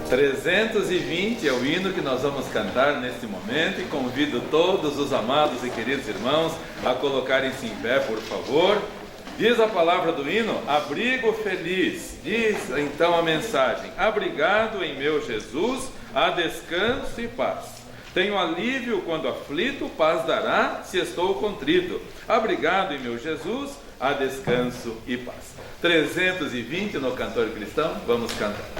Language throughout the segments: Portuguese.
320 é o hino que nós vamos cantar neste momento e convido todos os amados e queridos irmãos a colocarem-se em pé, por favor. Diz a palavra do hino: abrigo feliz. Diz então a mensagem: abrigado em meu Jesus, há descanso e paz. Tenho alívio quando aflito, paz dará se estou contrito. Abrigado em meu Jesus, há descanso e paz. 320 no Cantor Cristão, vamos cantar.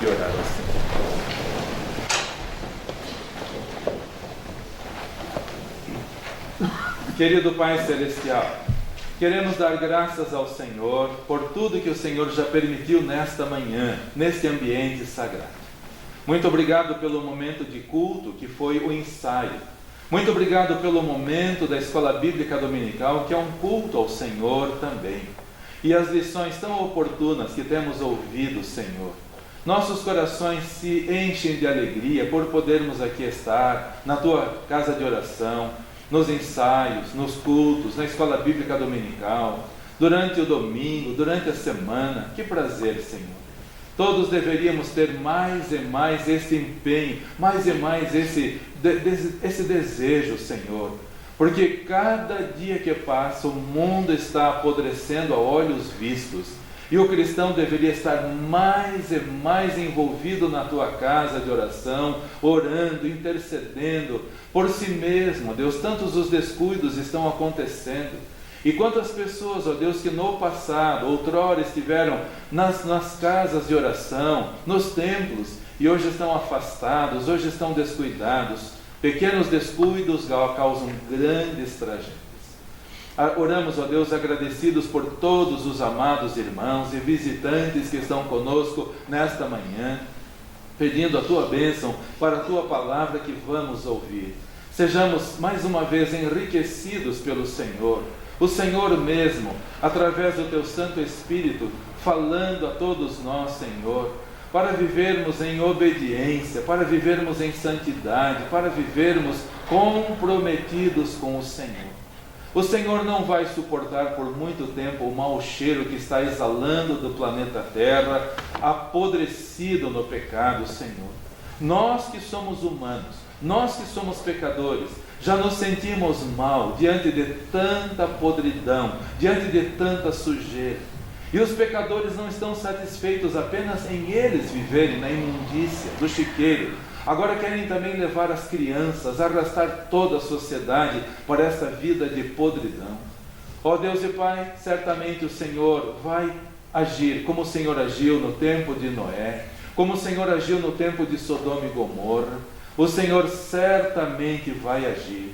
E orar ao Senhor. Querido Pai Celestial, queremos dar graças ao Senhor por tudo que o Senhor já permitiu nesta manhã, neste ambiente sagrado. Muito obrigado pelo momento de culto que foi o ensaio. Muito obrigado pelo momento da Escola Bíblica Dominical, que é um culto ao Senhor também. E as lições tão oportunas que temos ouvido, Senhor. Nossos corações se enchem de alegria por podermos aqui estar na Tua casa de oração, nos ensaios, nos cultos, na Escola Bíblica Dominical, durante o domingo, durante a semana. Que prazer, Senhor. Todos deveríamos ter mais e mais esse empenho, mais e mais esse desejo, Senhor. Porque cada dia que passa, o mundo está apodrecendo a olhos vistos. E o cristão deveria estar mais e mais envolvido na tua casa de oração, orando, intercedendo por si mesmo. Deus, tantos os descuidos estão acontecendo. E quantas pessoas, ó Deus, que no passado, outrora estiveram nas casas de oração, nos templos, e hoje estão afastados, hoje estão descuidados. Pequenos descuidos causam grandes tragédias. Oramos, ó Deus, agradecidos por todos os amados irmãos e visitantes que estão conosco nesta manhã, pedindo a tua bênção para a tua palavra que vamos ouvir. Sejamos mais uma vez enriquecidos pelo Senhor, o Senhor mesmo, através do teu Santo Espírito, falando a todos nós, Senhor, para vivermos em obediência, para vivermos em santidade, para vivermos comprometidos com o Senhor. O Senhor não vai suportar por muito tempo o mau cheiro que está exalando do planeta Terra, apodrecido no pecado, Senhor. Nós que somos humanos, nós que somos pecadores, já nos sentimos mal diante de tanta podridão, diante de tanta sujeira. E os pecadores não estão satisfeitos apenas em eles viverem na imundícia do chiqueiro. Agora querem também levar as crianças, arrastar toda a sociedade para essa vida de podridão. Ó Deus e Pai, certamente o Senhor vai agir como o Senhor agiu no tempo de Noé, como o Senhor agiu no tempo de Sodoma e Gomorra. O Senhor certamente vai agir.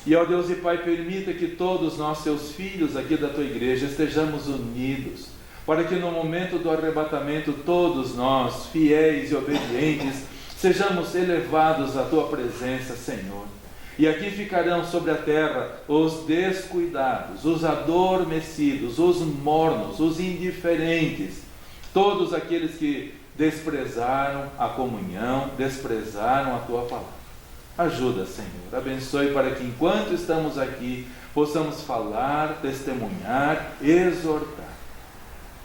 E ó Deus e Pai, permita que todos nós, seus filhos aqui da tua igreja, estejamos unidos, para que no momento do arrebatamento todos nós, fiéis e obedientes, sejamos elevados à tua presença, Senhor. E aqui ficarão sobre a terra os descuidados, os adormecidos, os mornos, os indiferentes, todos aqueles que desprezaram a comunhão, desprezaram a tua palavra. Ajuda, Senhor, abençoe para que enquanto estamos aqui, possamos falar, testemunhar, exortar.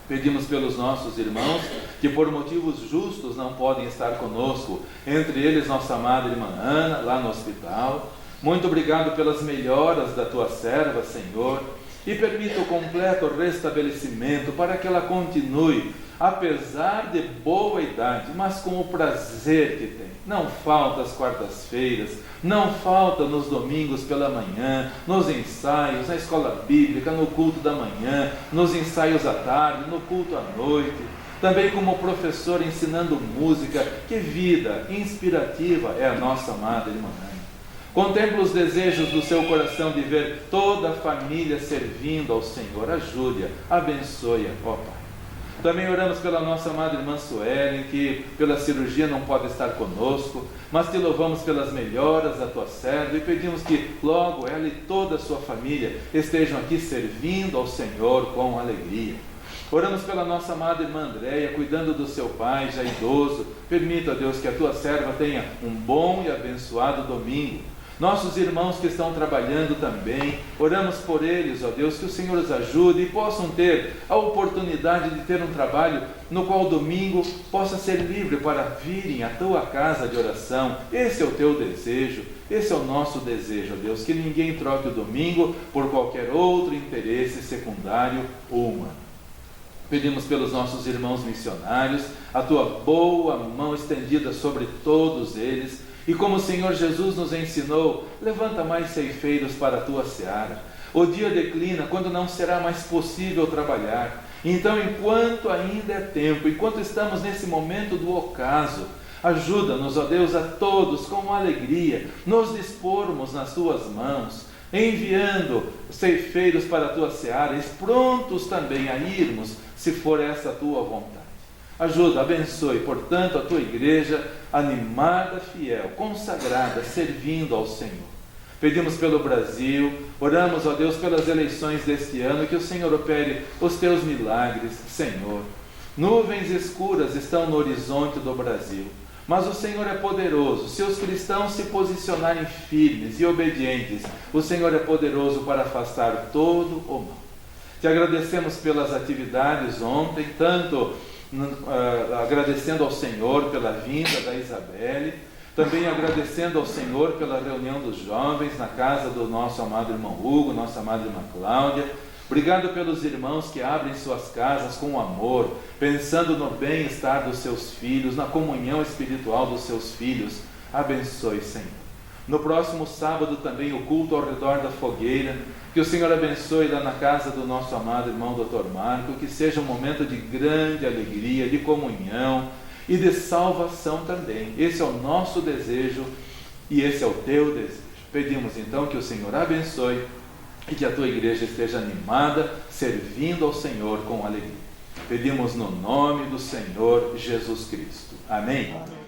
Pedimos pelos nossos irmãos que por motivos justos não podem estar conosco, entre eles nossa amada irmã Ana, lá no hospital. Muito obrigado pelas melhoras da tua serva, Senhor, e permita o completo restabelecimento para que ela continue, apesar de boa idade, mas com o prazer que tem. Não falta as quartas-feiras, não falta nos domingos pela manhã, nos ensaios, na escola bíblica, no culto da manhã, nos ensaios à tarde, no culto à noite. Também como professor ensinando música. Que vida inspirativa é a nossa amada irmã Ana. Contempla os desejos do seu coração de ver toda a família servindo ao Senhor. Ajude-a, abençoe-a, ó Pai. Também oramos pela nossa amada irmã Suelen, que pela cirurgia não pode estar conosco, mas te louvamos pelas melhoras da tua serva e pedimos que logo ela e toda a sua família estejam aqui servindo ao Senhor com alegria. Oramos pela nossa amada irmã Andréia, cuidando do seu pai já idoso. Permita, Deus, que a tua serva tenha um bom e abençoado domingo. Nossos irmãos que estão trabalhando também, oramos por eles, ó Deus, que o Senhor os ajude e possam ter a oportunidade de ter um trabalho no qual domingo possa ser livre para virem à tua casa de oração. Esse é o teu desejo, esse é o nosso desejo, ó Deus, que ninguém troque o domingo por qualquer outro interesse secundário ou humano. Pedimos pelos nossos irmãos missionários, a tua boa mão estendida sobre todos eles. E como o Senhor Jesus nos ensinou, levanta mais ceifeiros para a tua seara. O dia declina quando não será mais possível trabalhar. Então, enquanto ainda é tempo, enquanto estamos nesse momento do ocaso, ajuda-nos, ó Deus, a todos com alegria, nos dispormos nas tuas mãos, enviando ceifeiros para a tua seara, e prontos também a irmos, se for essa a tua vontade. Ajuda, abençoe, portanto, a tua igreja animada, fiel, consagrada, servindo ao Senhor. Pedimos pelo Brasil, oramos, ó Deus, pelas eleições deste ano, que o Senhor opere os teus milagres, Senhor. Nuvens escuras estão no horizonte do Brasil, mas o Senhor é poderoso. Se os cristãos se posicionarem firmes e obedientes, o Senhor é poderoso para afastar todo o mal. Te agradecemos pelas atividades ontem, tanto agradecendo ao Senhor pela vinda da Isabelle, também agradecendo ao Senhor pela reunião dos jovens na casa do nosso amado irmão Hugo, nossa amada irmã Cláudia. Obrigado pelos irmãos que abrem suas casas com amor, pensando no bem-estar dos seus filhos, na comunhão espiritual dos seus filhos. Abençoe, Senhor. No próximo sábado também o culto ao redor da fogueira. Que o Senhor abençoe lá na casa do nosso amado irmão Dr. Marco, que seja um momento de grande alegria, de comunhão e de salvação também. Esse é o nosso desejo e esse é o teu desejo. Pedimos então que o Senhor abençoe e que a tua igreja esteja animada, servindo ao Senhor com alegria. Pedimos no nome do Senhor Jesus Cristo. Amém. Amém.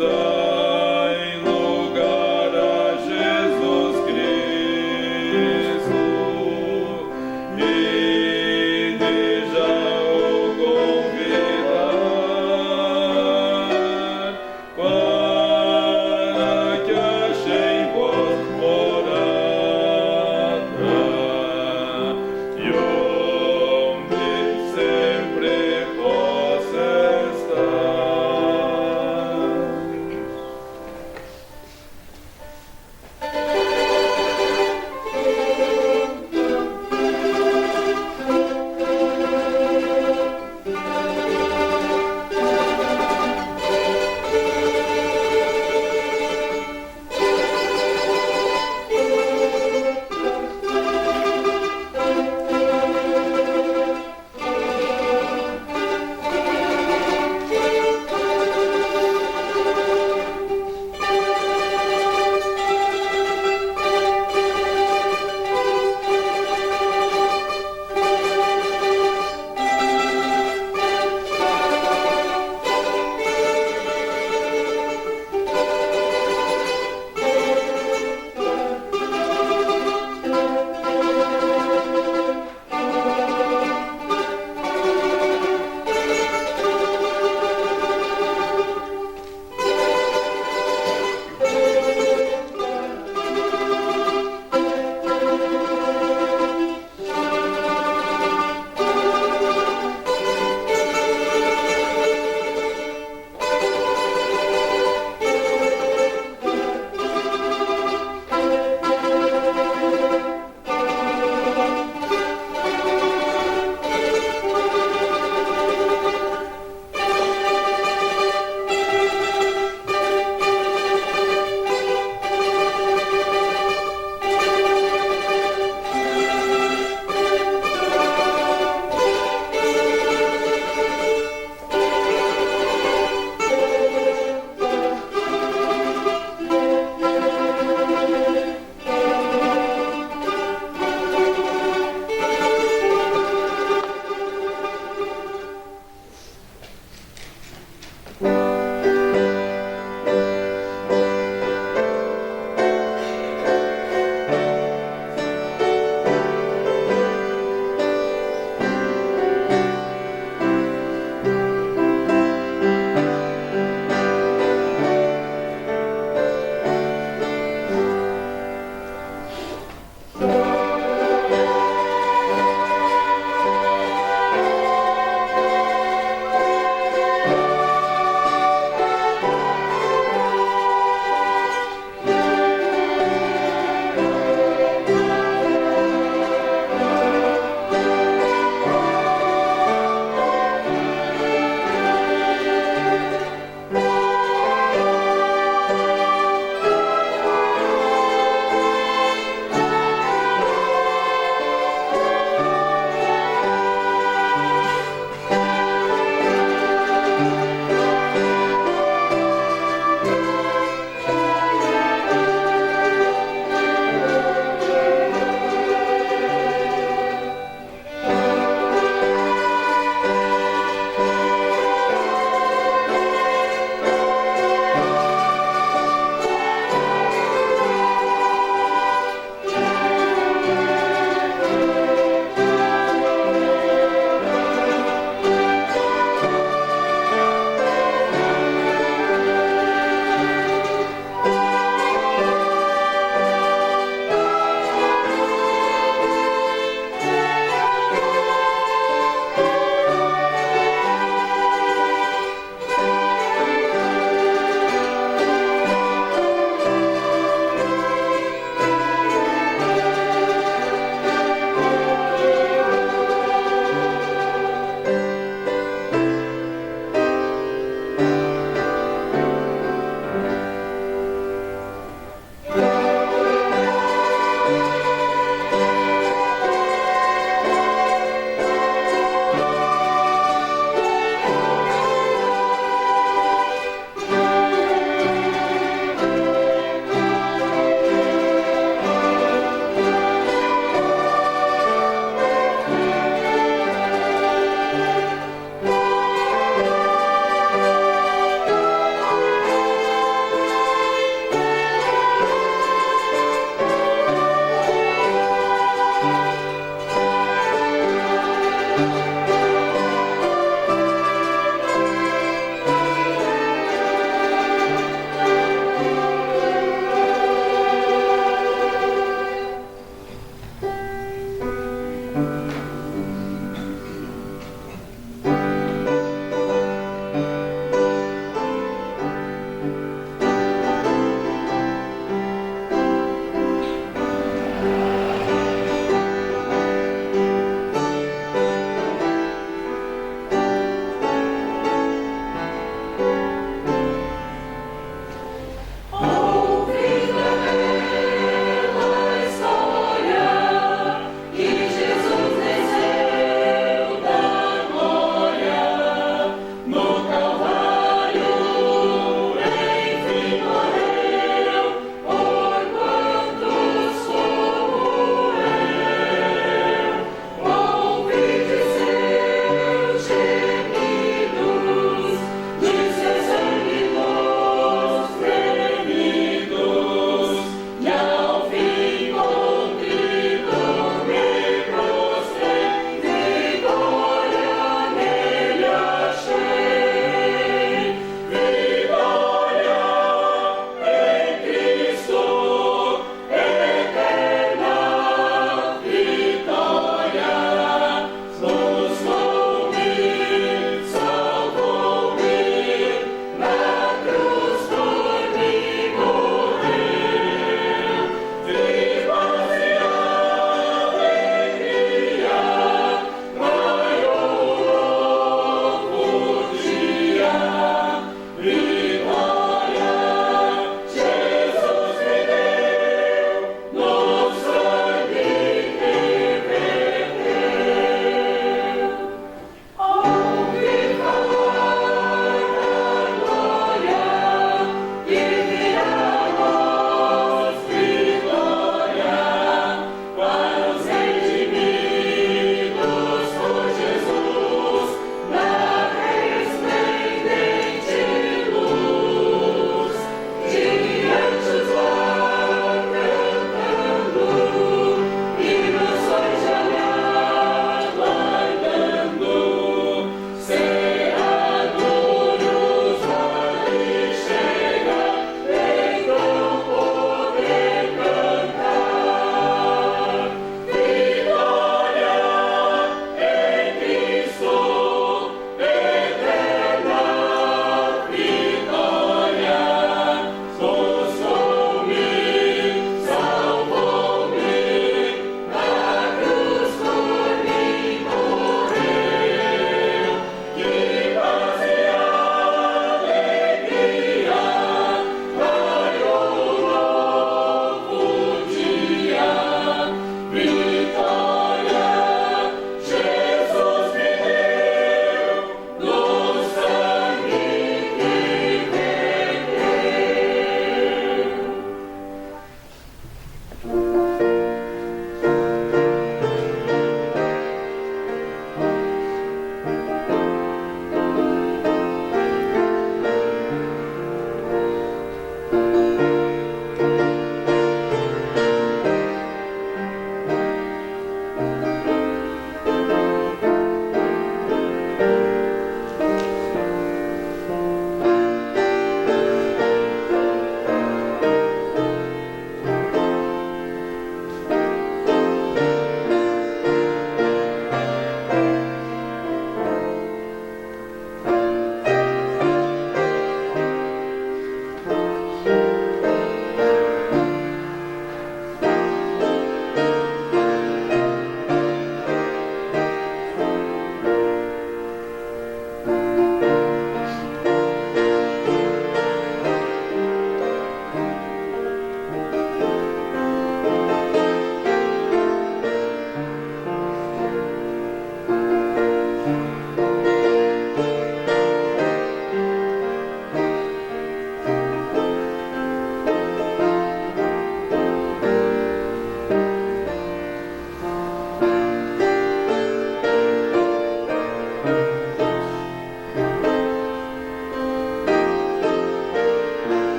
Dai lugar a Jesus.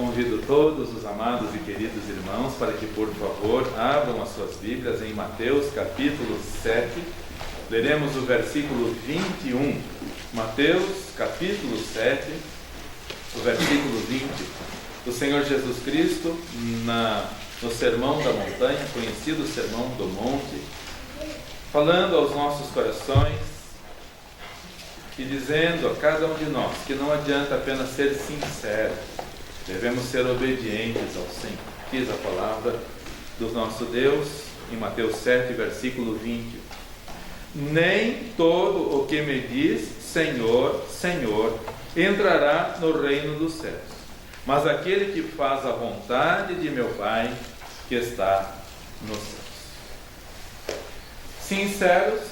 Convido todos os amados e queridos irmãos para que, por favor, abram as suas Bíblias em Mateus capítulo 7. Leremos o versículo 21. Mateus capítulo 7, o versículo 20. O Senhor Jesus Cristo, no Sermão da Montanha, conhecido Sermão do Monte, falando aos nossos corações e dizendo a cada um de nós que não adianta apenas ser sincero, devemos ser obedientes ao Senhor. Diz a palavra do nosso Deus em Mateus 7, versículo 20: nem todo o que me diz Senhor, Senhor, entrará no reino dos céus, mas aquele que faz a vontade de meu Pai que está nos céus. Sinceros,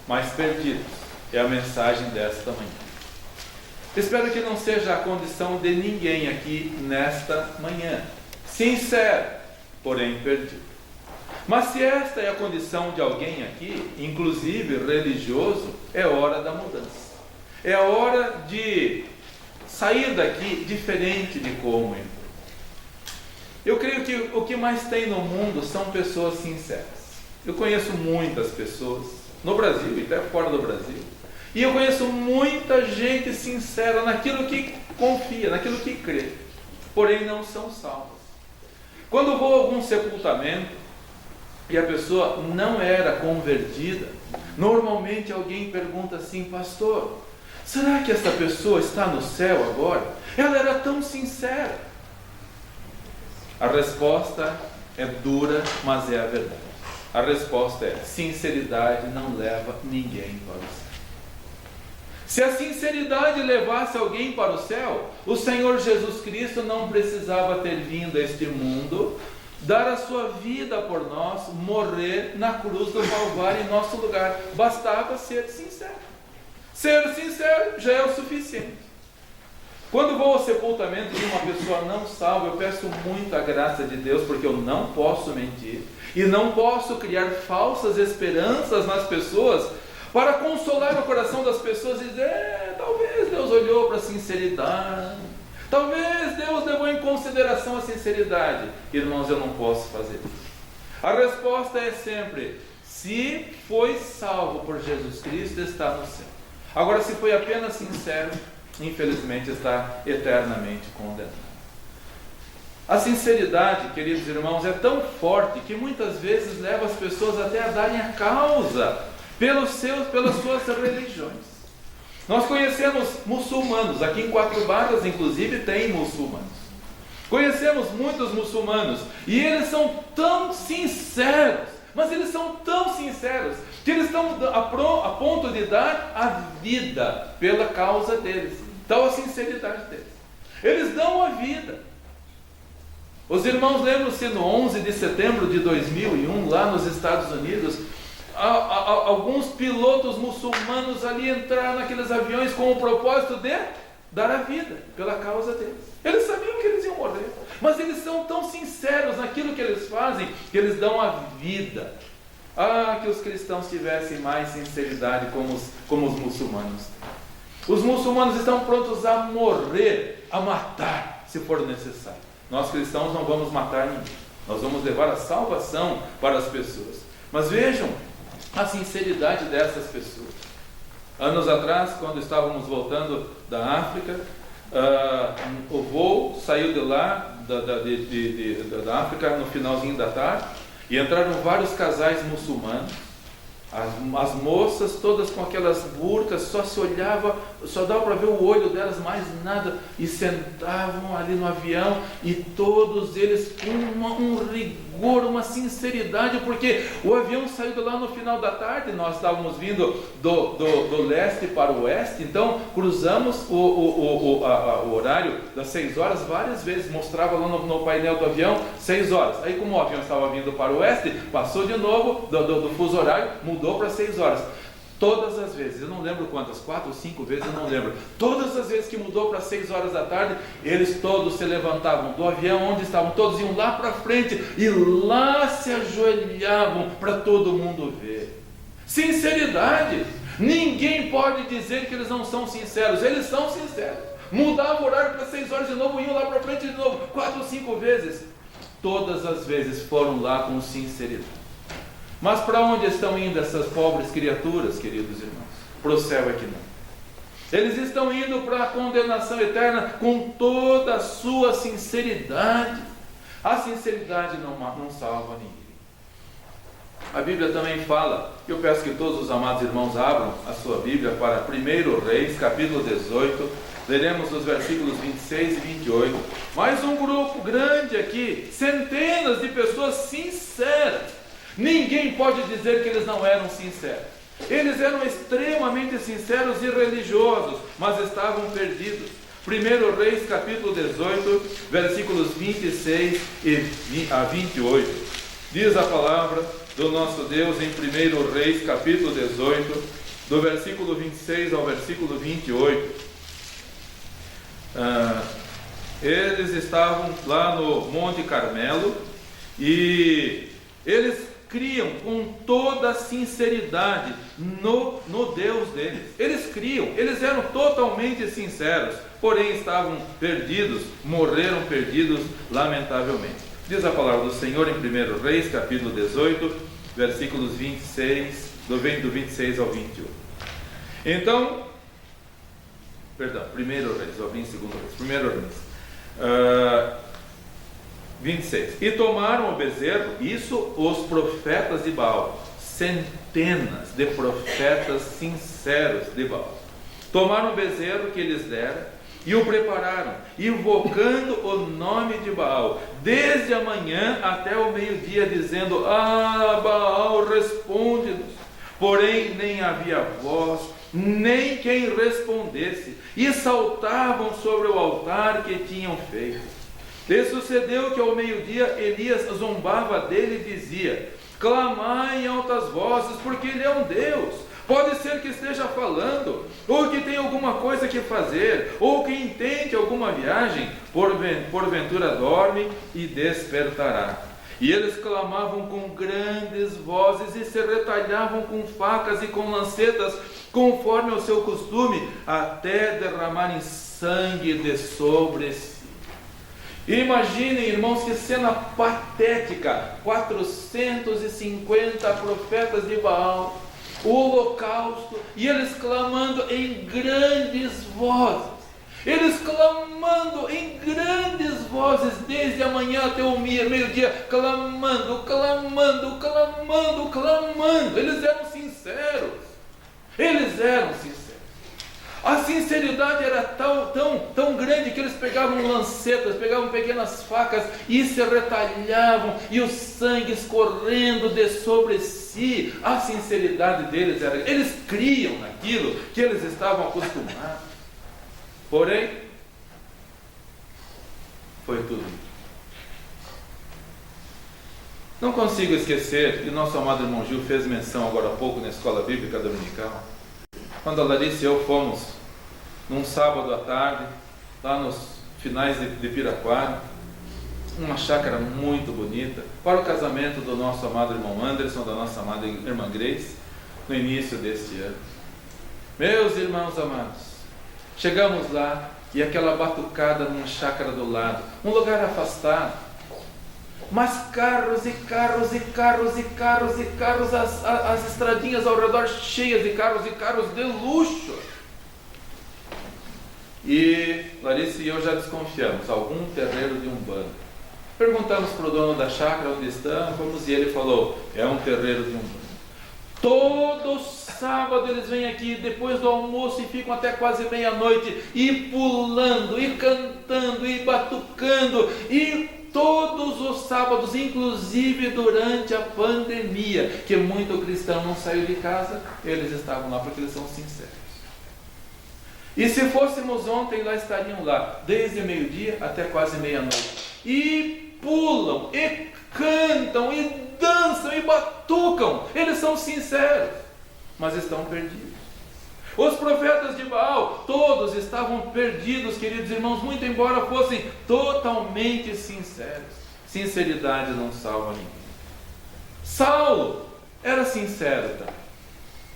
mas perdidos, é a mensagem desta manhã. Espero que não seja a condição de ninguém aqui nesta manhã. Sincero, porém perdido. Mas se esta é a condição de alguém aqui, inclusive religioso, é hora da mudança. É hora de sair daqui diferente de como entrou. Eu creio que o que mais tem no mundo são pessoas sinceras. Eu conheço muitas pessoas, no Brasil e até fora do Brasil, e eu conheço muita gente sincera naquilo que confia, naquilo que crê, porém não são salvas. Quando vou a algum sepultamento e a pessoa não era convertida, normalmente alguém pergunta assim: pastor, será que essa pessoa está no céu agora? Ela era tão sincera. A resposta é dura, mas é a verdade. A resposta é: sinceridade não leva ninguém para o céu. Se a sinceridade levasse alguém para o céu, o Senhor Jesus Cristo não precisava ter vindo a este mundo, dar a sua vida por nós, morrer na cruz do Calvário em nosso lugar. Bastava ser sincero. Ser sincero já é o suficiente. Quando vou ao sepultamento de uma pessoa não salva, eu peço muito a graça de Deus, porque eu não posso mentir e não posso criar falsas esperanças nas pessoas para consolar o coração das pessoas e dizer: talvez Deus olhou para a sinceridade, talvez Deus levou em consideração a sinceridade. Irmãos, eu não posso fazer isso. A resposta é sempre: se foi salvo por Jesus Cristo, está no céu. Agora, se foi apenas sincero, infelizmente está eternamente condenado. A sinceridade, queridos irmãos, é tão forte que muitas vezes leva as pessoas até a darem a causa pelas suas religiões. Nós conhecemos muçulmanos, aqui em Quatro Barras inclusive tem muçulmanos. Conhecemos muitos muçulmanos e eles são tão sinceros, mas eles são tão sinceros que eles estão a ponto de dar a vida pela causa deles. Tal a sinceridade deles. Eles dão a vida. Os irmãos lembram-se no 11 de setembro de 2001, lá nos Estados Unidos, alguns pilotos muçulmanos ali entraram naqueles aviões com o propósito de dar a vida pela causa deles. Eles sabiam que eles iam morrer, mas eles são tão sinceros naquilo que eles fazem, que eles dão a vida. Que os cristãos tivessem mais sinceridade como os muçulmanos. Os muçulmanos estão prontos a morrer, a matar, se for necessário. Nós cristãos não vamos matar ninguém. Nós vamos levar a salvação para as pessoas. Mas vejam a sinceridade dessas pessoas. Anos atrás, quando estávamos voltando da África, o voo saiu de lá, da África, no finalzinho da tarde, e entraram vários casais muçulmanos. As moças todas com aquelas burcas, só se olhava, só dava para ver o olho delas, mais nada, e sentavam ali no avião, e todos eles com um rigor, uma sinceridade, porque o avião saiu de lá no final da tarde, nós estávamos vindo do leste para o oeste, então cruzamos o horário das 6 horas várias vezes, mostrava lá no painel do avião 6 horas, aí como o avião estava vindo para o oeste, passou de novo do fuso horário, mudou para 6 horas. Todas as vezes, eu não lembro quantas, 4 ou 5 vezes, eu não lembro. Todas as vezes que mudou para 6 horas da tarde, eles todos se levantavam do avião onde estavam, todos iam lá para frente e lá se ajoelhavam para todo mundo ver. Sinceridade. Ninguém pode dizer que eles não são sinceros. Eles são sinceros. Mudava o horário para 6 horas de novo, iam lá para frente de novo, 4 ou 5 vezes. Todas as vezes foram lá com sinceridade. Mas para onde estão indo essas pobres criaturas, queridos irmãos? Para o céu é que não. Eles estão indo para a condenação eterna com toda a sua sinceridade. A sinceridade não salva ninguém. A Bíblia também fala, eu peço que todos os amados irmãos abram a sua Bíblia para 1 Reis, capítulo 18, leremos os versículos 26 e 28. Mais um grupo grande aqui, centenas de pessoas sinceras. Ninguém pode dizer que eles não eram sinceros. Eles eram extremamente sinceros e religiosos, mas estavam perdidos. 1 Reis, capítulo 18, versículos 26 a 28. Diz a palavra do nosso Deus em 1 Reis, capítulo 18, do versículo 26 ao versículo 28. Eles estavam lá no Monte Carmelo e eles criam com toda a sinceridade no Deus deles. Eles criam, eles eram totalmente sinceros, porém estavam perdidos, morreram perdidos lamentavelmente. Diz a palavra do Senhor em 1 Reis, capítulo 18, versículos 26, do 26 ao 28. Então, 1 Reis, eu vim em 2 Reis, 1 Reis, 26. E tomaram o bezerro, isso os profetas de Baal, centenas de profetas sinceros de Baal. Tomaram o bezerro que eles deram e o prepararam, invocando o nome de Baal, desde a manhã até o meio-dia, dizendo: Ah, Baal, responde-nos. Porém, nem havia voz, nem quem respondesse, e saltavam sobre o altar que tinham feito. E sucedeu que ao meio-dia Elias zombava dele e dizia: Clamai em altas vozes, porque ele é um Deus. Pode ser que esteja falando, ou que tenha alguma coisa que fazer, ou que intente alguma viagem, porventura dorme e despertará. E eles clamavam com grandes vozes e se retalhavam com facas e com lancetas, conforme o seu costume, até derramarem sangue de sobre si. Imaginem, irmãos, que cena patética. 450 profetas de Baal, o holocausto, e eles clamando em grandes vozes. Eles clamando em grandes vozes, desde a manhã até o meio-dia, clamando. Eles eram sinceros. A sinceridade era tão grande que eles pegavam lancetas, pegavam pequenas facas e se retalhavam, e o sangue escorrendo de sobre si. A sinceridade deles era, eles criam naquilo que eles estavam acostumados. Porém, foi tudo. Não consigo esquecer, e nosso amado irmão Gil fez menção agora há pouco na escola bíblica dominical, quando a Larissa e eu fomos num sábado à tarde, lá nos finais de Piraquara, uma chácara muito bonita, para o casamento do nosso amado irmão Anderson, da nossa amada irmã Grace, no início deste ano. Meus irmãos amados, chegamos lá e aquela batucada numa chácara do lado, um lugar afastado, mas carros e carros, as estradinhas ao redor cheias de carros de luxo. E Larissa e eu já desconfiamos, algum terreiro de Umbanda. Perguntamos para o dono da chácara onde estamos e ele falou: é um terreiro de Umbanda. Todo sábado eles vêm aqui depois do almoço e ficam até quase meia-noite, e pulando, e cantando, e batucando, e todos os sábados, inclusive durante a pandemia, que muito cristão não saiu de casa, eles estavam lá porque eles são sinceros. E se fôssemos ontem, lá estariam lá, desde meio-dia até quase meia-noite, e pulam, e cantam, e dançam, e batucam. Eles são sinceros, mas estão perdidos. Os profetas de Baal, todos estavam perdidos, queridos irmãos, muito embora fossem totalmente sinceros. Sinceridade não salva ninguém. Saulo era sincero também.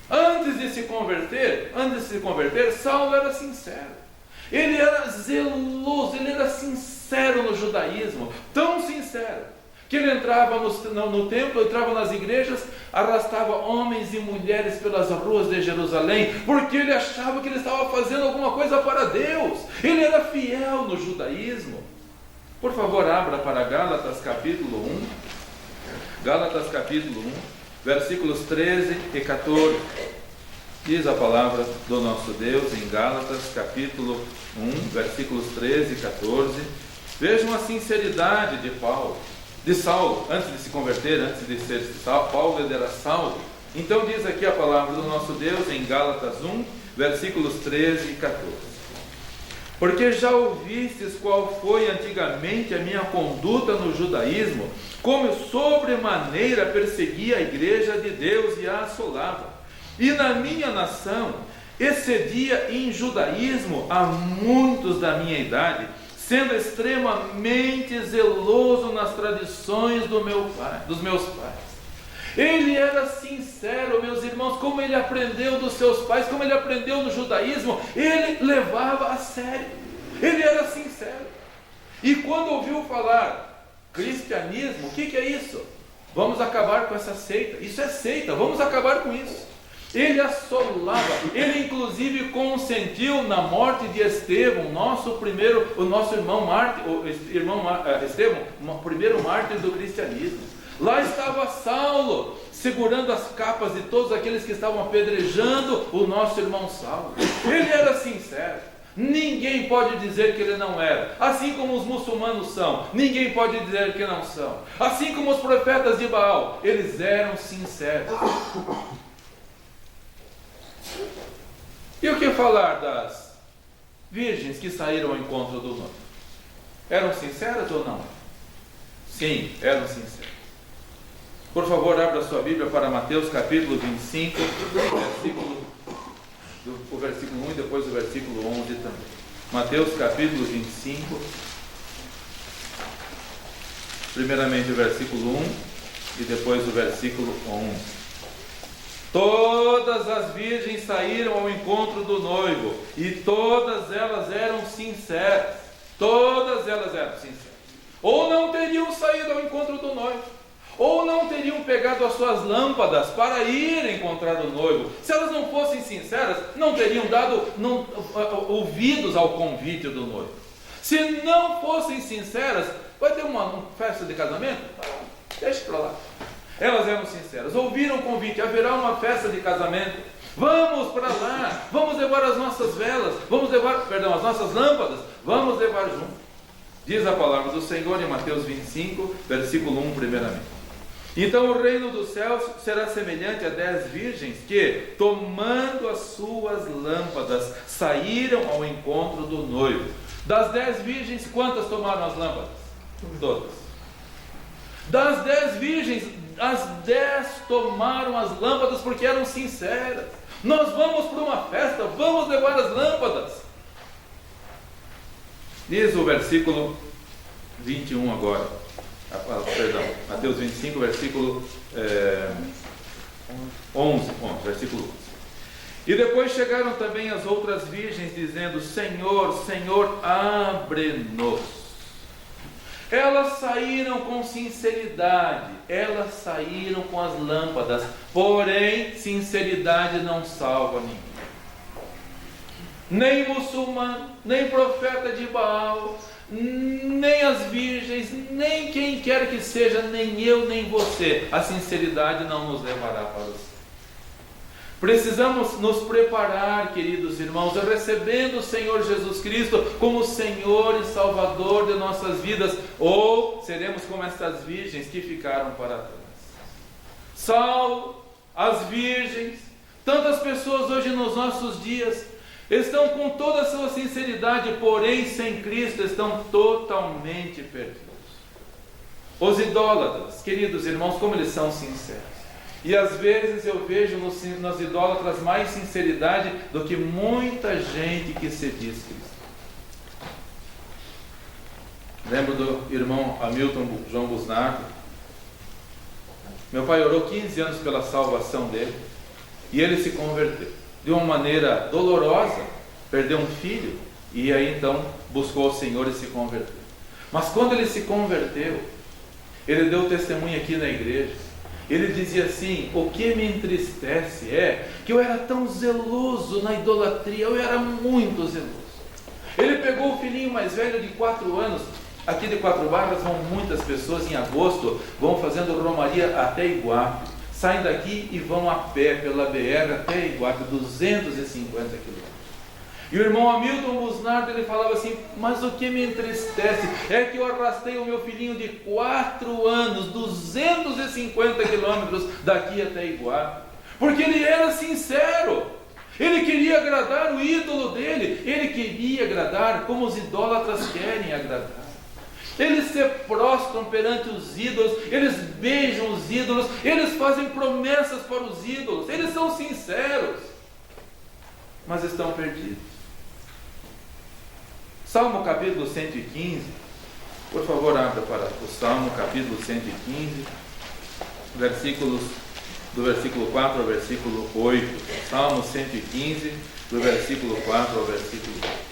Antes de se converter, Saulo era sincero. Ele era zeloso, ele era sincero no judaísmo, tão sincero, que ele entrava no templo, entrava nas igrejas, arrastava homens e mulheres pelas ruas de Jerusalém, porque ele achava que ele estava fazendo alguma coisa para Deus. Ele era fiel no judaísmo. Por favor, abra para Gálatas capítulo 1, Gálatas capítulo 1, versículos 13 e 14. Diz a palavra do nosso Deus em Gálatas capítulo 1, versículos 13 e 14. Vejam a sinceridade de Saulo, antes de se converter, antes de ser Paulo, ele era Saulo. Então diz aqui a palavra do nosso Deus em Gálatas 1, versículos 13 e 14. Porque já ouvistes qual foi antigamente a minha conduta no judaísmo, como eu sobremaneira perseguia a igreja de Deus e a assolava. E na minha nação excedia em judaísmo a muitos da minha idade, sendo extremamente zeloso nas tradições dos meus pais. Ele era sincero, meus irmãos, como ele aprendeu dos seus pais, como ele aprendeu no judaísmo, ele levava a sério, ele era sincero. E quando ouviu falar cristianismo, o que é isso? Vamos acabar com essa seita, isso é seita, vamos acabar com isso. Ele assolava, ele inclusive consentiu na morte de Estevão, o nosso irmão mártir, Estevão, o primeiro mártir do cristianismo. Lá estava Saulo, segurando as capas de todos aqueles que estavam apedrejando o nosso irmão Saulo. Ele era sincero, ninguém pode dizer que ele não era. Assim como os muçulmanos são, ninguém pode dizer que não são. Assim como os profetas de Baal, eles eram sinceros. E o que falar das virgens que saíram ao encontro do noivo? Eram sinceras ou não? Sim, eram sinceras. Por favor, abra sua Bíblia para Mateus capítulo 25, o versículo 1 e depois o versículo 11 também. Mateus capítulo 25, primeiramente o versículo 1 e depois o versículo 11. Todas as virgens saíram ao encontro do noivo, e todas elas eram sinceras. Todas elas eram sinceras. Ou não teriam saído ao encontro do noivo, ou não teriam pegado as suas lâmpadas para ir encontrar o noivo. Se elas não fossem sinceras, não teriam dado ouvidos ao convite do noivo. Se não fossem sinceras, vai ter uma festa de casamento? Deixa para lá. Elas eram sinceras, ouviram o convite, haverá uma festa de casamento, vamos para lá, vamos levar as nossas velas, as nossas lâmpadas, vamos levar junto. Diz a palavra do Senhor em Mateus 25, versículo 1 primeiramente. Então o reino dos céus será semelhante a 10 virgens que, tomando as suas lâmpadas, saíram ao encontro do noivo. Das 10 virgens, quantas tomaram as lâmpadas? Todas. Das 10 virgens, as 10 tomaram as lâmpadas porque eram sinceras. Nós vamos para uma festa, vamos levar as lâmpadas. Diz o versículo 21 agora. Mateus 25, versículo 11, versículo 11. E depois chegaram também as outras virgens, dizendo: Senhor, Senhor, abre-nos. Elas saíram com sinceridade, elas saíram com as lâmpadas, porém, sinceridade não salva ninguém. Nem muçulmano, nem profeta de Baal, nem as virgens, nem quem quer que seja, nem eu, nem você. A sinceridade não nos levará para o céu. Precisamos nos preparar, queridos irmãos, recebendo o Senhor Jesus Cristo como Senhor e Salvador de nossas vidas, ou seremos como estas virgens que ficaram para trás. Saulo, as virgens, tantas pessoas hoje nos nossos dias estão com toda a sua sinceridade, porém sem Cristo estão totalmente perdidos. Os idólatras, queridos irmãos, como eles são sinceros. E às vezes eu vejo nos idólatras mais sinceridade do que muita gente que se diz cristã. Lembro do irmão Hamilton João Busnato. Meu pai orou 15 anos pela salvação dele, e ele se converteu. De uma maneira dolorosa, perdeu um filho, E aí então buscou o Senhor e se converteu. Mas quando ele se converteu, ele deu testemunho aqui na igreja. Ele dizia assim: o que me entristece é que eu era tão zeloso na idolatria, eu era muito zeloso. Ele pegou o filhinho mais velho de 4 anos, aqui de Quatro Barras vão muitas pessoas em agosto, vão fazendo romaria até Iguape, saem daqui e vão a pé pela BR até Iguape, 250 quilômetros. E o irmão Hamilton Busnardo, ele falava assim: mas o que me entristece é que eu arrastei o meu filhinho de 4 anos, 250 quilômetros daqui até Iguape, porque ele era sincero, ele queria agradar o ídolo dele, ele queria agradar como os idólatras querem agradar. Eles se prostram perante os ídolos, eles beijam os ídolos, eles fazem promessas para os ídolos, eles são sinceros, mas estão perdidos. Salmo capítulo 115, por favor, abra para o Salmo capítulo 115, do versículo 4 ao versículo 8. Salmo 115, do versículo 4 ao versículo 8.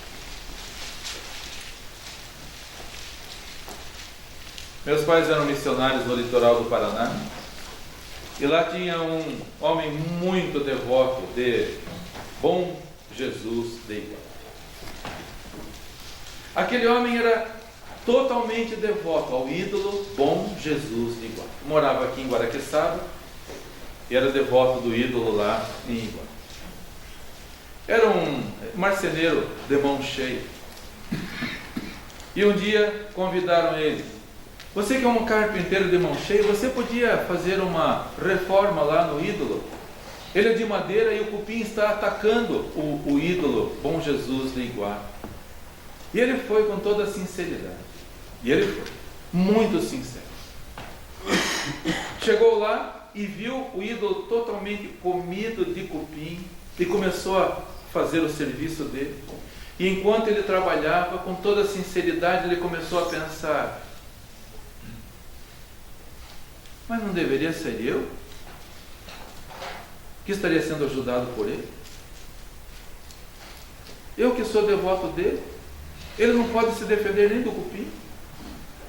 Meus pais eram missionários no litoral do Paraná, e lá tinha um homem muito devoto de Bom Jesus de Iguape. Aquele homem era totalmente devoto ao ídolo Bom Jesus de Iguape. Morava aqui em Guaraqueçaba e era devoto do ídolo lá em Iguape. Era um marceneiro de mão cheia. E um dia convidaram ele: você que é um carpinteiro de mão cheia, você podia fazer uma reforma lá no ídolo? Ele é de madeira e o cupim está atacando o ídolo Bom Jesus de Iguape. E ele foi com toda a sinceridade. E ele foi muito sincero. Chegou lá e viu o ídolo totalmente comido de cupim e começou a fazer o serviço dele. E enquanto ele trabalhava, com toda a sinceridade, ele começou a pensar: mas não deveria ser eu que estaria sendo ajudado por ele? Eu que sou devoto dele, ele não pode se defender nem do cupim.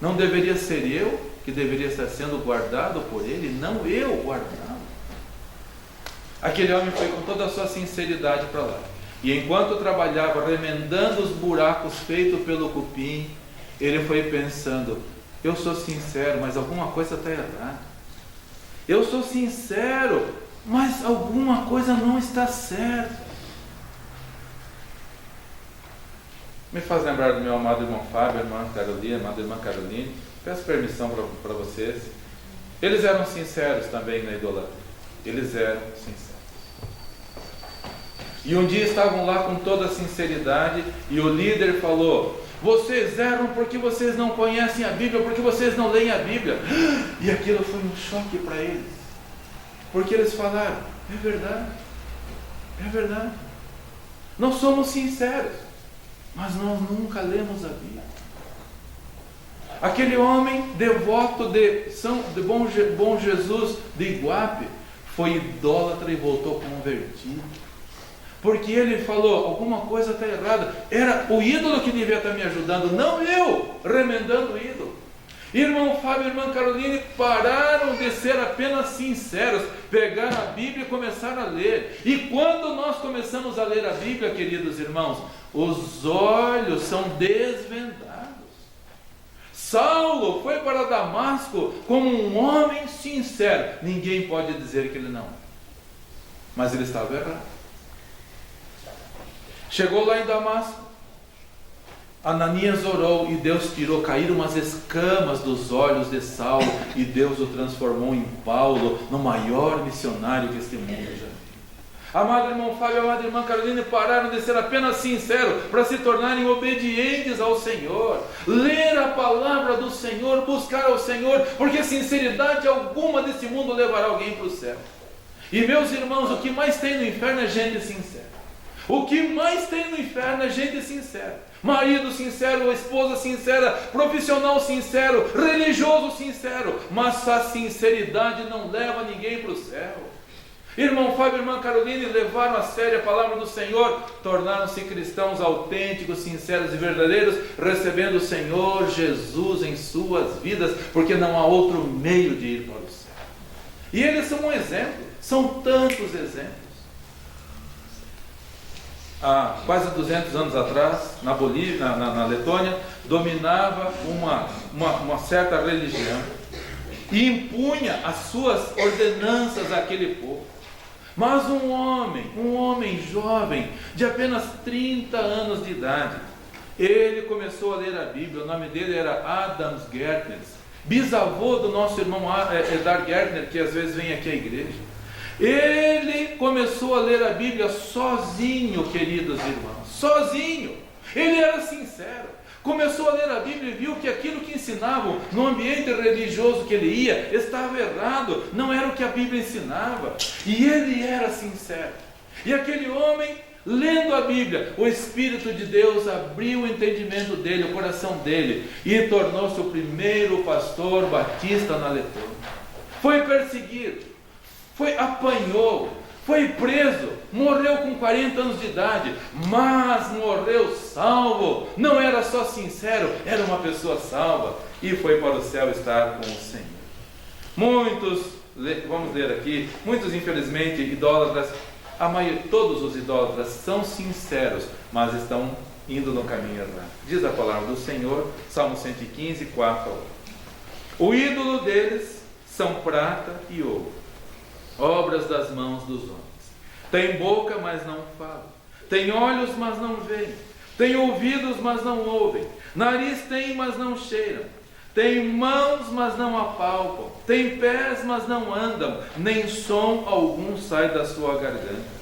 Não deveria ser eu que deveria estar sendo guardado por ele, não eu guardá-lo? Aquele homem foi com toda a sua sinceridade para lá. E enquanto trabalhava remendando os buracos feitos pelo cupim, ele foi pensando: eu sou sincero, mas alguma coisa está errada. Eu sou sincero, mas alguma coisa não está certa. Me faz lembrar do meu amado irmão Fábio, irmã Carolina, amada irmã Caroline. Peço permissão para vocês. Eles eram sinceros também na idolatria. Eles eram sinceros. E um dia estavam lá com toda a sinceridade e o líder falou: vocês erram porque vocês não conhecem a Bíblia, porque vocês não leem a Bíblia. E aquilo foi um choque para eles, porque eles falaram: é verdade, é verdade, nós somos sinceros, mas nós nunca lemos a Bíblia. Aquele homem devoto de Bom Jesus de Iguape foi idólatra e voltou convertido, porque ele falou: alguma coisa está errada. Era o ídolo que devia estar me ajudando, não eu remendando o ídolo. Irmão Fábio e irmã Caroline pararam de ser apenas sinceros, pegaram a Bíblia e começaram a ler. E quando nós começamos a ler a Bíblia, queridos irmãos, os olhos são desvendados. Saulo foi para Damasco como um homem sincero. Ninguém pode dizer que ele não é, mas ele estava errado. Chegou lá em Damasco, Ananias orou e Deus tirou, caíram umas escamas dos olhos de Saulo e Deus o transformou em Paulo, no maior missionário que este mundo já viu. Amado irmão Fábio, amada irmã Carolina, pararam de ser apenas sinceros para se tornarem obedientes ao Senhor, ler a palavra do Senhor, buscar ao Senhor, porque sinceridade alguma desse mundo levará alguém para o céu. E meus irmãos, o que mais tem no inferno é gente sincera. O que mais tem no inferno é gente sincera. Marido sincero, esposa sincera, profissional sincero, religioso sincero, mas a sinceridade não leva ninguém para o céu. Irmão Fábio e irmã Caroline levaram a sério a palavra do Senhor, tornaram-se cristãos autênticos, sinceros e verdadeiros, recebendo o Senhor Jesus em suas vidas, porque não há outro meio de ir para o céu. E eles são um exemplo, são tantos exemplos. Há quase 200 anos atrás, na Bolívia, na Letônia, dominava uma certa religião e impunha as suas ordenanças àquele povo. Mas um homem jovem, de apenas 30 anos de idade, ele começou a ler a Bíblia. O nome dele era Adams Gertner, bisavô do nosso irmão Eddard Gertner, que às vezes vem aqui à igreja. Ele começou a ler a Bíblia sozinho, queridos irmãos, sozinho. Ele era sincero. Começou a ler a Bíblia e viu que aquilo que ensinavam no ambiente religioso que ele ia estava errado, não era o que a Bíblia ensinava. E ele era sincero. E aquele homem, lendo a Bíblia, o Espírito de Deus abriu o entendimento dele, o coração dele, e tornou-se o primeiro pastor batista na Letônia. Foi perseguido, apanhou, foi preso, morreu com 40 anos de idade, mas morreu salvo. Não era só sincero, era uma pessoa salva, e foi para o céu estar com o Senhor. Muitos, vamos ler aqui, muitos infelizmente idólatras, todos os idólatras são sinceros, mas estão indo no caminho errado. Diz a palavra do Senhor, Salmo 115, 4 a 8. O ídolo deles são prata e ouro, obras das mãos dos homens. Tem boca, mas não falam. Tem olhos, mas não veem. Tem ouvidos, mas não ouvem. Nariz tem, mas não cheiram. Tem mãos, mas não apalpam. Tem pés, mas não andam. Nem som algum sai da sua garganta.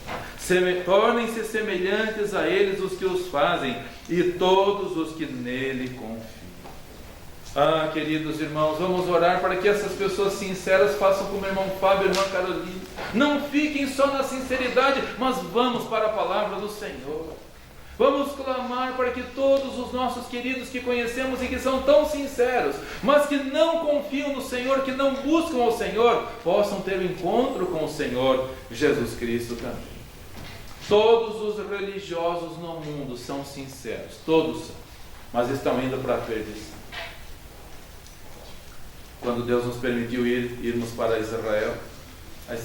Tornem-se semelhantes a eles os que os fazem, e todos os que nele confiam. Ah, queridos irmãos, vamos orar para que essas pessoas sinceras façam como o irmão Fábio e a irmã Caroline. Não fiquem só na sinceridade, mas vamos para a palavra do Senhor. Vamos clamar para que todos os nossos queridos que conhecemos e que são tão sinceros, mas que não confiam no Senhor, que não buscam o Senhor, possam ter um encontro com o Senhor Jesus Cristo também. Todos os religiosos no mundo são sinceros, todos são, mas estão indo para a perdição. Quando Deus nos permitiu irmos para Israel,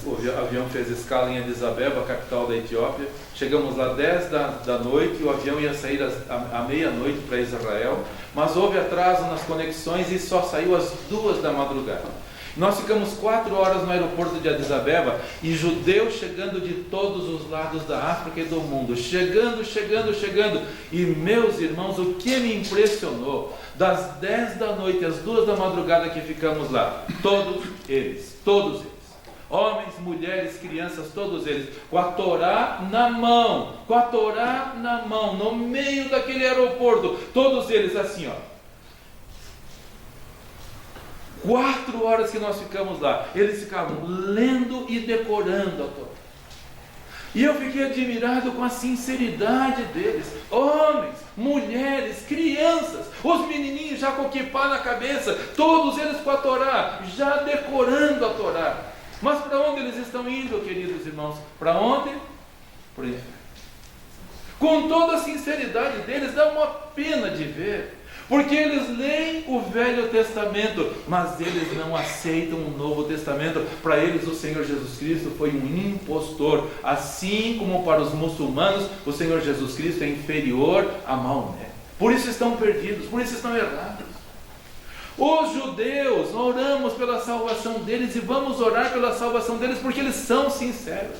o avião fez escala em Addis Abeba, a capital da Etiópia. Chegamos lá 10 da noite, o avião ia sair à meia-noite para Israel, mas houve atraso nas conexões e só saiu às 2 da madrugada. Nós ficamos 4 horas no aeroporto de Addis Abeba, e judeus chegando de todos os lados da África e do mundo, chegando, e meus irmãos, o que me impressionou, das 10 da noite às 2 da madrugada que ficamos lá, todos eles, homens, mulheres, crianças, todos eles, com a Torá na mão, no meio daquele aeroporto, todos eles assim, 4 horas que nós ficamos lá, eles ficavam lendo e decorando a Torá. E eu fiquei admirado com a sinceridade deles, homens, mulheres, crianças, os menininhos já com o quipá na cabeça, todos eles com a Torá, já decorando a Torá. Mas para onde eles estão indo, queridos irmãos? Para onde? Para o inferno. Com toda a sinceridade deles, dá uma pena de ver, porque eles leem o Velho Testamento, mas eles não aceitam o Novo Testamento. Para eles o Senhor Jesus Cristo foi um impostor, assim como para os muçulmanos o Senhor Jesus Cristo é inferior a Maomé. Por isso estão perdidos, por isso estão errados. Os judeus, oramos pela salvação deles e vamos orar pela salvação deles porque eles são sinceros.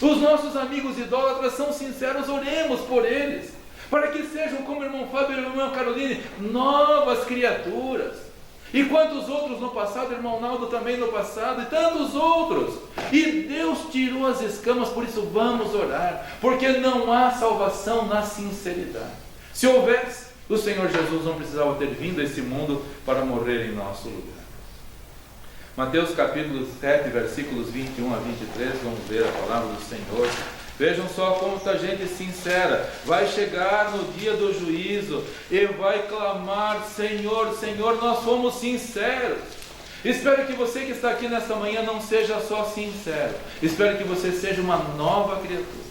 Os nossos amigos idólatras são sinceros, oremos por eles, para que sejam como o irmão Fábio e a irmã Caroline, novas criaturas. E quantos outros no passado, irmão Naldo também no passado, e tantos outros. E Deus tirou as escamas, por isso vamos orar, porque não há salvação na sinceridade. Se houvesse, o Senhor Jesus não precisava ter vindo a esse mundo para morrer em nosso lugar. Mateus capítulo 7, versículos 21 a 23, vamos ver a palavra do Senhor. Vejam só como está gente sincera, vai chegar no dia do juízo e vai clamar: Senhor, Senhor, nós fomos sinceros. Espero que você que está aqui nesta manhã não seja só sincero. Espero que você seja uma nova criatura.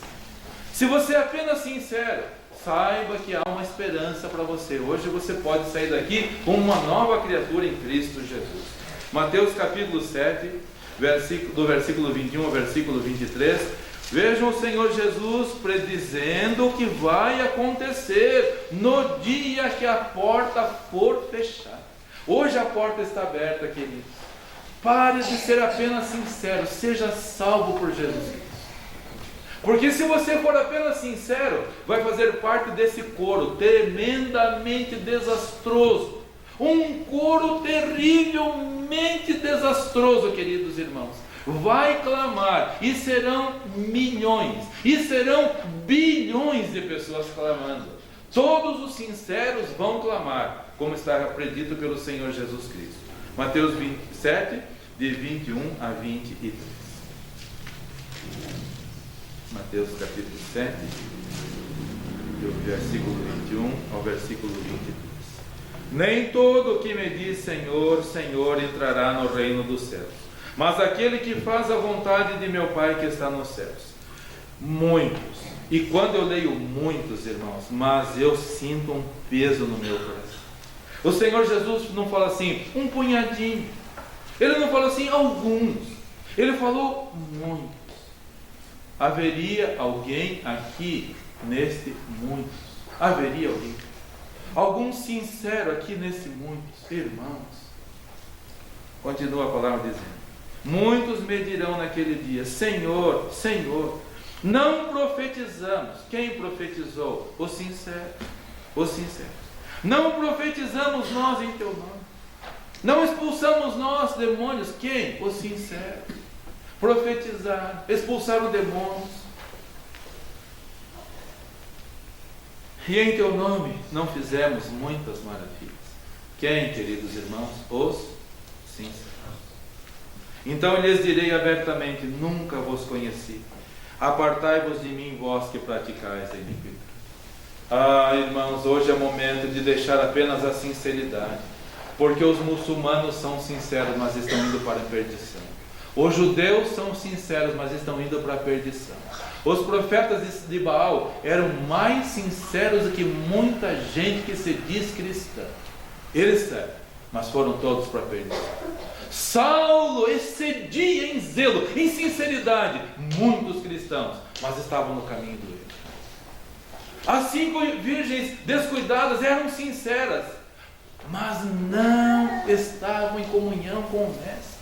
Se você é apenas sincero, saiba que há uma esperança para você. Hoje você pode sair daqui como uma nova criatura em Cristo Jesus. Mateus capítulo 7, do versículo 21 ao versículo 23. Vejam o Senhor Jesus predizendo o que vai acontecer no dia que a porta for fechada. Hoje a porta está aberta, queridos. Pare de ser apenas sincero, seja salvo por Jesus Cristo. Porque se você for apenas sincero, vai fazer parte desse coro tremendamente desastroso. Um coro terrivelmente desastroso, queridos irmãos. Vai clamar, e serão milhões, e serão bilhões de pessoas clamando. Todos os sinceros vão clamar, como está predito pelo Senhor Jesus Cristo. Mateus 27, de 21 a 23. Mateus capítulo 7, do versículo 21 ao versículo 22. Nem todo que me diz Senhor, Senhor entrará no reino dos céus, mas aquele que faz a vontade de meu Pai que está nos céus. Muitos, e quando eu leio muitos, irmãos, mas eu sinto um peso no meu coração. O Senhor Jesus não fala assim, um punhadinho. Ele não falou assim, alguns. Ele falou muitos. Haveria alguém aqui neste muitos? Haveria alguém? Algum sincero aqui nesse muitos? Irmãos, continua a palavra dizendo, muitos me dirão naquele dia, Senhor, Senhor, não profetizamos. Quem profetizou? Os sinceros. Os sinceros. Não profetizamos nós em teu nome. Não expulsamos nós demônios. Quem? Os sinceros. Profetizaram, expulsaram demônios. E em teu nome não fizemos muitas maravilhas. Quem, queridos irmãos? Os sinceros. Então lhes direi abertamente, nunca vos conheci. Apartai-vos de mim, vós que praticais a iniquidade. Ah, irmãos, hoje é momento de deixar apenas a sinceridade, porque os muçulmanos são sinceros, mas estão indo para a perdição. Os judeus são sinceros, mas estão indo para a perdição. Os profetas de Baal eram mais sinceros do que muita gente que se diz cristã. Eles servem, mas foram todos para a perdição. Saulo excedia em zelo, em sinceridade, muitos cristãos, mas estavam no caminho do erro. As 5 virgens descuidadas eram sinceras, mas não estavam em comunhão com o Mestre.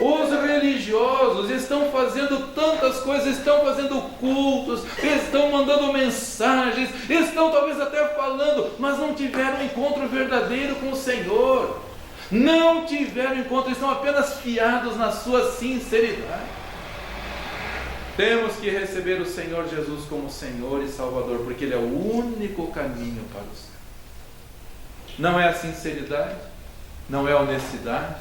Os religiosos estão fazendo tantas coisas, estão fazendo cultos, estão mandando mensagens, estão talvez até falando, mas não tiveram um encontro verdadeiro com o Senhor. Não tiveram encontro, estão apenas fiados na sua sinceridade. Temos que receber o Senhor Jesus como Senhor e Salvador, porque Ele é o único caminho para o céu. Não é a sinceridade, não é a honestidade,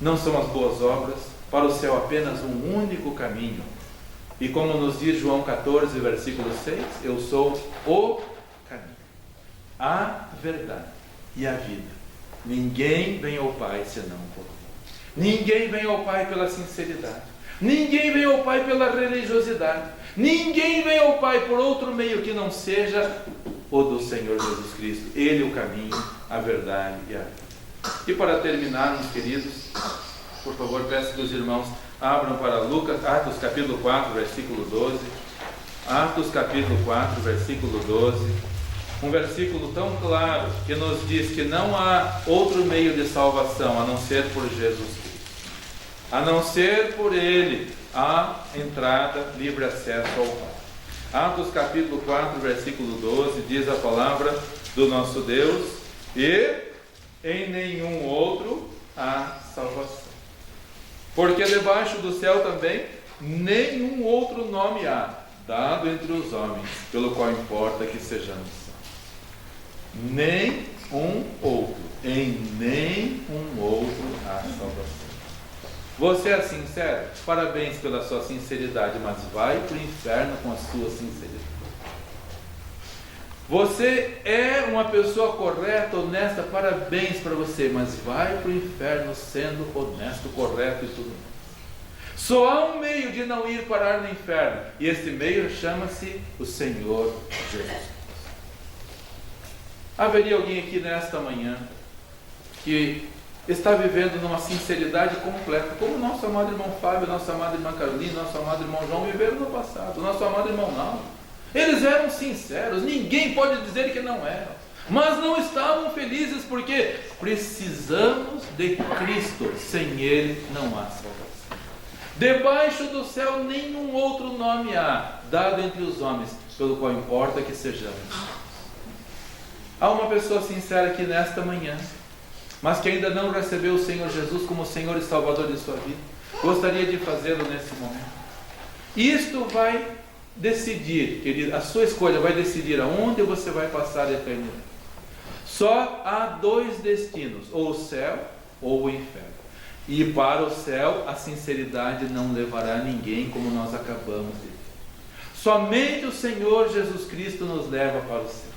não são as boas obras. Para o céu apenas um único caminho. E como nos diz João 14, versículo 6, eu sou o caminho, a verdade e a vida. Ninguém vem ao Pai senão por mim. Ninguém vem ao Pai pela sinceridade. Ninguém vem ao Pai pela religiosidade. Ninguém vem ao Pai por outro meio que não seja o do Senhor Jesus Cristo. Ele é o caminho, a verdade e a vida. E para terminarmos, queridos, por favor, peço que os irmãos abram para Atos capítulo 4, versículo 12. Atos capítulo 4, versículo 12. Um versículo tão claro que nos diz que não há outro meio de salvação a não ser por Jesus Cristo. A não ser por Ele há entrada, livre acesso ao Pai. Atos capítulo 4, versículo 12, diz a palavra do nosso Deus, e em nenhum outro há salvação. Porque debaixo do céu também nenhum outro nome há, dado entre os homens, pelo qual importa que sejamos salvos. Nem um outro, em nenhum outro há salvação. Você é sincero? Parabéns pela sua sinceridade, mas vai para o inferno com a sua sinceridade. Você é uma pessoa correta, honesta, parabéns para você, mas vai para o inferno sendo honesto, correto e tudo mais. Só há um meio de não ir parar no inferno, e esse meio chama-se o Senhor Jesus. Haveria alguém aqui nesta manhã que está vivendo numa sinceridade completa, como nosso amado irmão Fábio, nossa amada irmã Carolina, nosso amado irmão João viveram no passado, nosso amado irmão Naldo. Eles eram sinceros, ninguém pode dizer que não eram, mas não estavam felizes porque precisamos de Cristo, sem Ele não há salvação. Debaixo do céu nenhum outro nome há, dado entre os homens, pelo qual importa que sejamos. Há uma pessoa sincera aqui nesta manhã, mas que ainda não recebeu o Senhor Jesus como Senhor e Salvador de sua vida. Gostaria de fazê-lo nesse momento. Isto vai decidir, querido, a sua escolha vai decidir aonde você vai passar a eternidade. Só há dois destinos, ou o céu ou o inferno. E para o céu a sinceridade não levará ninguém, como nós acabamos de ver. Somente o Senhor Jesus Cristo nos leva para o céu.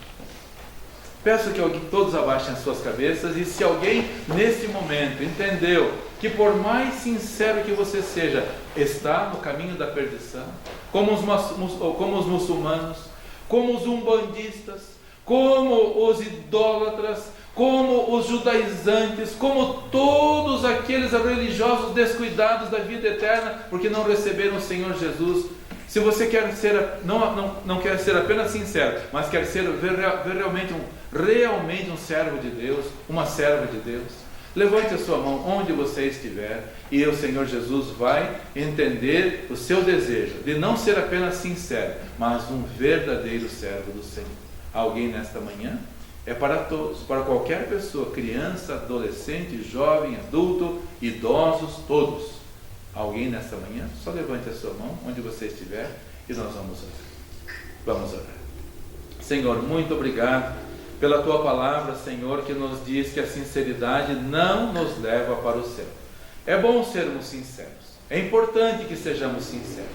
Peço que todos abaixem as suas cabeças, e se alguém nesse momento entendeu que por mais sincero que você seja, está no caminho da perdição, como os muçulmanos, como os umbandistas, como os idólatras, como os judaizantes, como todos aqueles religiosos descuidados da vida eterna, porque não receberam o Senhor Jesus. Se você quer ser, não quer ser apenas sincero, mas quer ser realmente um servo de Deus, uma serva de Deus, levante a sua mão onde você estiver, e o Senhor Jesus vai entender o seu desejo de não ser apenas sincero, mas um verdadeiro servo do Senhor. Alguém nesta manhã? É para todos, para qualquer pessoa, criança, adolescente, jovem, adulto, idosos, todos. Alguém nesta manhã? Só levante a sua mão onde você estiver e nós vamos orar. Vamos orar. Senhor, muito obrigado pela Tua palavra, Senhor, que nos diz que a sinceridade não nos leva para o céu. É bom sermos sinceros, é importante que sejamos sinceros,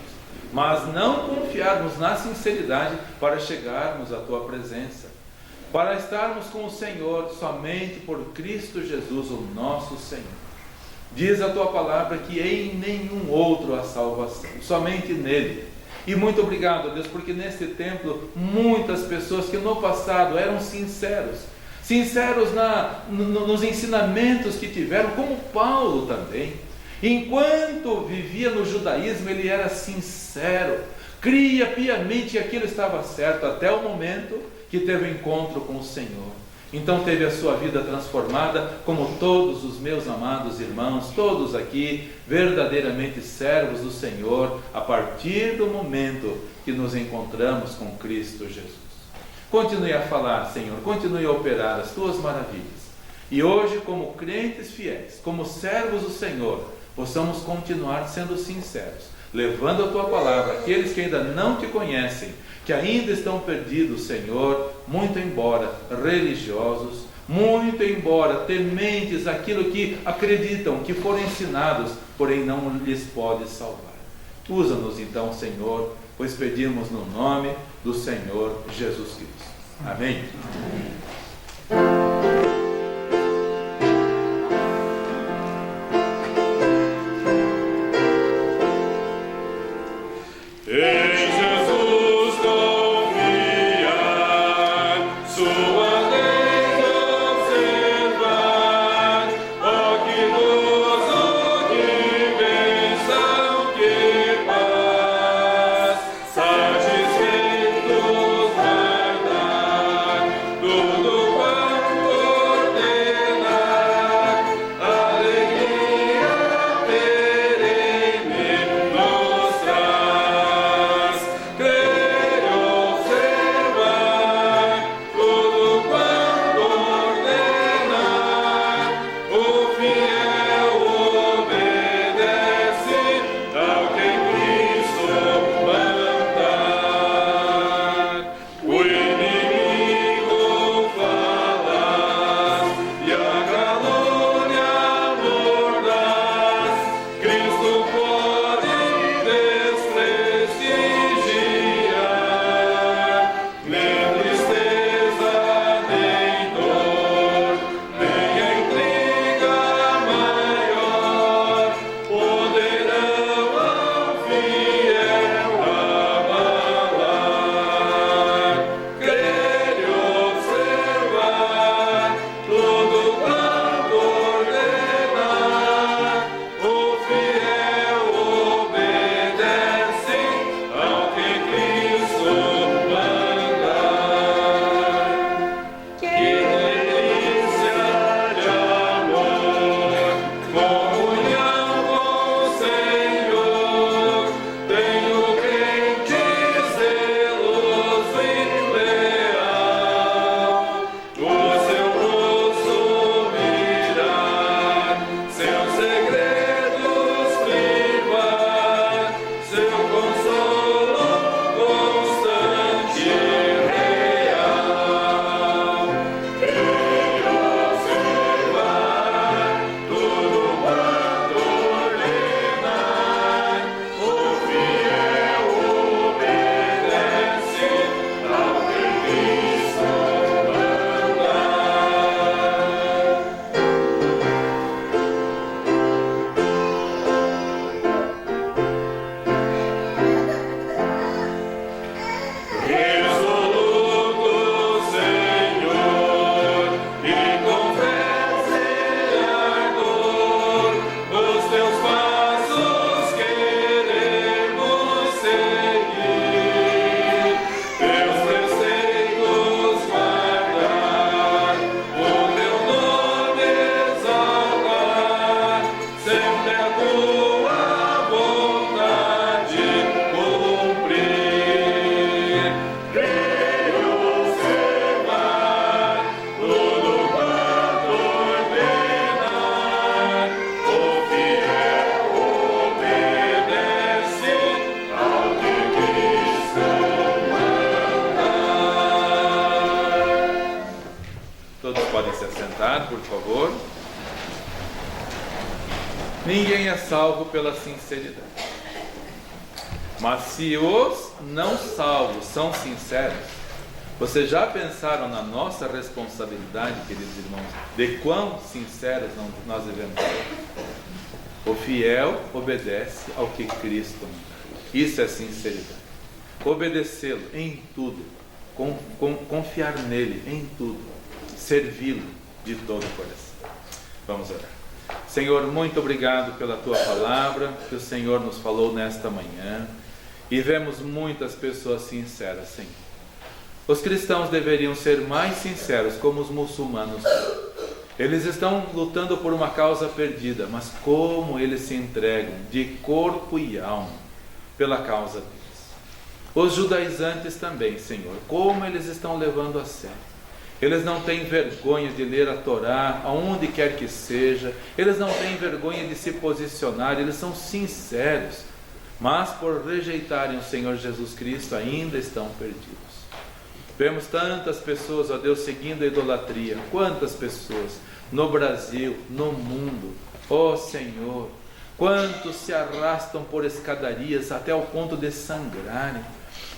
mas não confiarmos na sinceridade para chegarmos à Tua presença, para estarmos com o Senhor somente por Cristo Jesus, o nosso Senhor. Diz a Tua palavra que em nenhum outro há salvação, somente nele. E muito obrigado, Deus, porque neste templo muitas pessoas que no passado eram sinceros nos ensinamentos que tiveram, como Paulo também. Enquanto vivia no judaísmo, ele era sincero, cria piamente que aquilo estava certo, até o momento que teve o encontro com o Senhor. Então teve a sua vida transformada, como todos os meus amados irmãos, todos aqui, verdadeiramente servos do Senhor, a partir do momento que nos encontramos com Cristo Jesus. Continue a falar, Senhor, continue a operar as Tuas maravilhas. E hoje, como crentes fiéis, como servos do Senhor, possamos continuar sendo sinceros, levando a Tua palavra àqueles que ainda não Te conhecem, que ainda estão perdidos, Senhor, muito embora religiosos, muito embora tementes aquilo que acreditam, que foram ensinados, porém não lhes pode salvar. Usa-nos então, Senhor, pois pedimos no nome do Senhor Jesus Cristo. Amém. Tudo assentar, por favor. Ninguém é salvo pela sinceridade. Mas se os não salvos são sinceros, vocês já pensaram na nossa responsabilidade, queridos irmãos, de quão sinceros nós devemos ser? O fiel obedece ao que Cristo manda. Isso é sinceridade. Obedecê-lo em tudo, confiar nele em tudo, servi-lo de todo o coração. Vamos orar. Senhor, muito obrigado pela Tua palavra, que o Senhor nos falou nesta manhã, e vemos muitas pessoas sinceras, Senhor. Os cristãos deveriam ser mais sinceros, como os muçulmanos. Eles estão lutando por uma causa perdida, mas como eles se entregam de corpo e alma pela causa deles. Os judaizantes também, Senhor, como eles estão levando a sério. Eles não têm vergonha de ler a Torá, aonde quer que seja. Eles não têm vergonha de se posicionar. Eles são sinceros. Mas por rejeitarem o Senhor Jesus Cristo, ainda estão perdidos. Vemos tantas pessoas, ó Deus, seguindo a idolatria. Quantas pessoas no Brasil, no mundo. Ó Senhor, quantos se arrastam por escadarias até o ponto de sangrarem.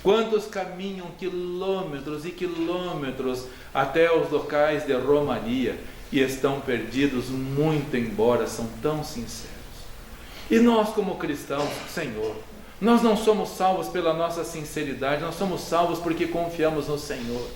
Quantos caminham quilômetros e quilômetros até os locais de romaria e estão perdidos, muito embora são tão sinceros. E nós, como cristãos, Senhor, nós não somos salvos pela nossa sinceridade, nós somos salvos porque confiamos no Senhor.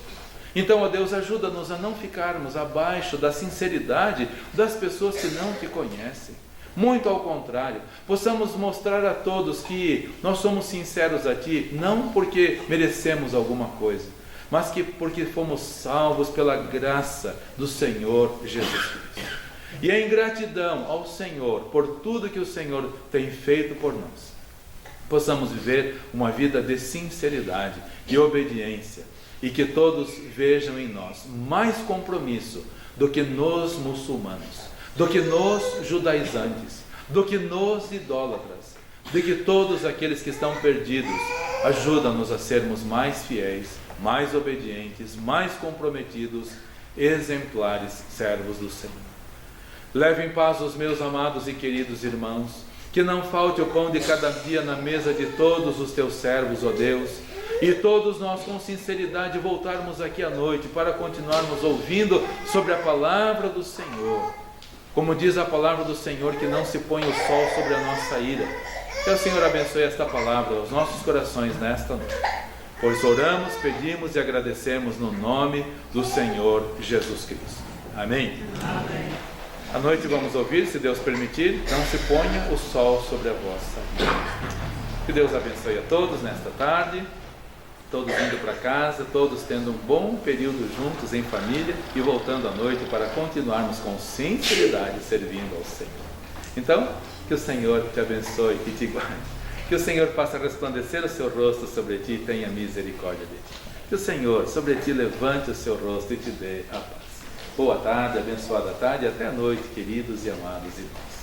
Então, ó Deus, ajuda-nos a não ficarmos abaixo da sinceridade das pessoas que não te conhecem. Muito ao contrário, possamos mostrar a todos que nós somos sinceros a Ti, não porque merecemos alguma coisa, mas porque fomos salvos pela graça do Senhor Jesus Cristo. E em gratidão ao Senhor por tudo que o Senhor tem feito por nós, possamos viver uma vida de sinceridade e obediência, e que todos vejam em nós mais compromisso do que nos muçulmanos, do que nos judaizantes, do que nos idólatras, de que todos aqueles que estão perdidos. Ajuda-nos a sermos mais fiéis, mais obedientes, mais comprometidos, exemplares servos do Senhor. Leve em paz os meus amados e queridos irmãos, que não falte o pão de cada dia na mesa de todos os teus servos, ó Deus, e todos nós com sinceridade voltarmos aqui à noite para continuarmos ouvindo sobre a palavra do Senhor. Como diz a palavra do Senhor, que não se põe o sol sobre a nossa ira. Que o Senhor abençoe esta palavra aos nossos corações nesta noite. Pois oramos, pedimos e agradecemos no nome do Senhor Jesus Cristo. Amém? Amém. À noite vamos ouvir, se Deus permitir, não se ponha o sol sobre a vossa vida. Que Deus abençoe a todos nesta tarde, todos indo para casa, todos tendo um bom período juntos em família e voltando à noite para continuarmos com sinceridade servindo ao Senhor. Então, que o Senhor te abençoe e te guarde. Que o Senhor faça resplandecer o seu rosto sobre ti e tenha misericórdia de ti. Que o Senhor sobre ti levante o seu rosto e te dê a paz. Boa tarde, abençoada tarde e até a noite, queridos e amados irmãos.